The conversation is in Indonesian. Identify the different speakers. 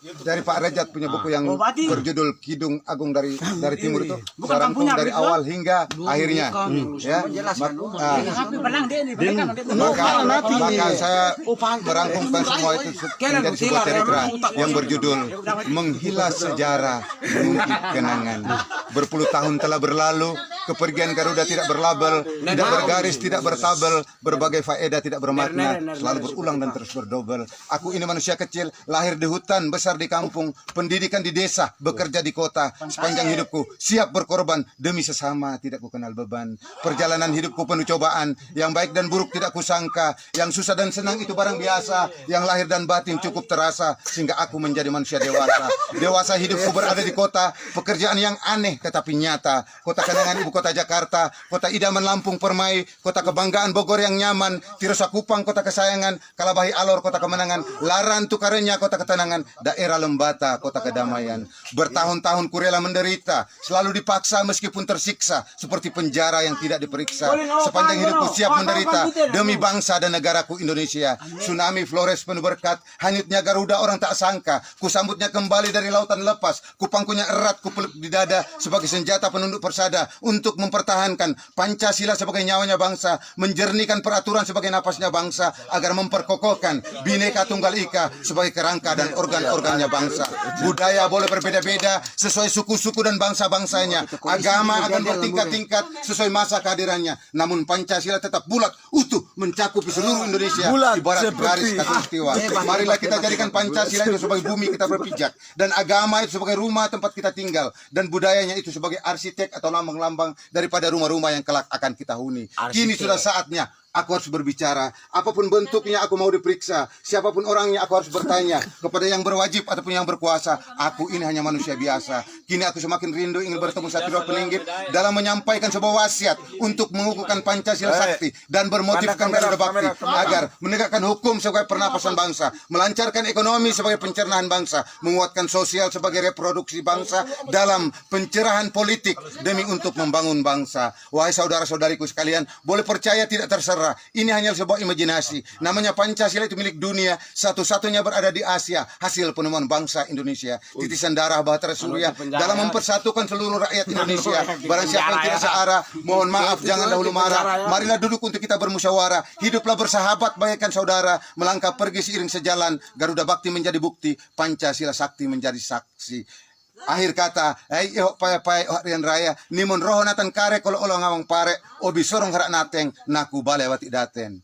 Speaker 1: dari Pak Rejat punya buku yang berjudul Kidung Agung dari Timur itu, Barangkong dari awal hingga akhirnya, ya. Maka saya merangkumkan semua itu menjadi sebuah cerita yang berjudul Menghilas Sejarah, Mengukir Kenangan. Berpuluh tahun telah berlalu, kepergian Garuda tidak berlabel, tidak bergaris, tidak bertabel, berbagai faedah tidak bermakna, selalu berulang dan terus berdobel. Aku ini manusia kecil, lahir di hutan, besar di kampung, pendidikan di desa, bekerja di kota. Sepanjang hidupku siap berkorban demi sesama, tidak ku kenal beban. Perjalanan hidupku penuh cobaan, yang baik dan buruk tidak kusangka, yang susah dan senang itu barang biasa, yang lahir dan batin cukup terasa, sehingga aku menjadi manusia dewasa. Dewasa hidupku berada di kota, pekerjaan yang aneh tetapi nyata. Kota kenangan ibu kota Jakarta, kota idaman Lampung Permai, kota kebanggaan Bogor yang nyaman, Tirosa Kupang kota kesayangan, Kalabahi Alor kota kemenangan, Laran Tukarenya kota ketenangan, daerah Lembata kota kedamaian. Bertahun-tahun ku rela menderita, selalu dipaksa meskipun tersiksa, seperti penjara yang tidak diperiksa. Sepanjang hidupku siap menderita demi bangsa dan negaraku Indonesia. Tsunami Flores penuh berkat, hanyutnya Garuda orang tak sangka, ku sambutnya kembali dari lautan lepas, ku pangkunya erat, ku peluk di dada sebagai senjata penunduk persada untuk mempertahankan Pancasila sebagai nyawanya bangsa, menjernihkan peraturan sebagai napasnya bangsa, agar memperkokohkan Bhinneka Tunggal Ika sebagai kerangka dan organ-organnya bangsa. Budaya boleh berbeda-beda sesuai suku-suku dan bangsa-bangsanya, agama akan bertingkat-tingkat sesuai masa kehadirannya, namun Pancasila tetap bulat utuh mencakupi seluruh Indonesia ibarat garis khatulistiwa. Marilah kita jadikan Pancasila itu sebagai bumi kita berpijak, dan agama itu sebagai rumah tempat kita tinggal, dan budayanya itu sebagai arsitek atau lambang-lambang daripada rumah-rumah yang kelak akan kita huni. Kini sudah saatnya aku harus berbicara. Apapun bentuknya aku mau diperiksa. Siapapun orangnya aku harus bertanya. Kepada yang berwajib ataupun yang berkuasa, aku ini hanya manusia biasa. Kini aku semakin rindu ingin bertemu Satrio Peninggit dalam menyampaikan sebuah wasiat untuk mengukuhkan Pancasila sakti dan bermotifkan Garuda Bakti agar menegakkan hukum sebagai pernapasan bangsa, melancarkan ekonomi sebagai pencernaan bangsa, menguatkan sosial sebagai reproduksi bangsa dalam pencerahan politik demi untuk membangun bangsa. Wahai saudara-saudariku sekalian, boleh percaya tidak terserah, ini hanya sebuah imajinasi. Namanya Pancasila itu milik dunia, satu-satunya berada di Asia, hasil penemuan bangsa Indonesia. Titisan darah Bahtera Surya dalam mempersatukan seluruh rakyat Indonesia. Barang siapa yang tidak searah, mohon maaf, jangan dahulu marah. Marilah duduk untuk kita bermusyawarah. Hiduplah bersahabat bagaikan saudara, melangkah pergi seiring sejalan. Garuda Bakti menjadi bukti, Pancasila sakti menjadi saksi. Akhir kata, pai Rian Raya, nimun roho natan kare kalau ngawang pare, obi sorong harak nateng, naku balewati daten.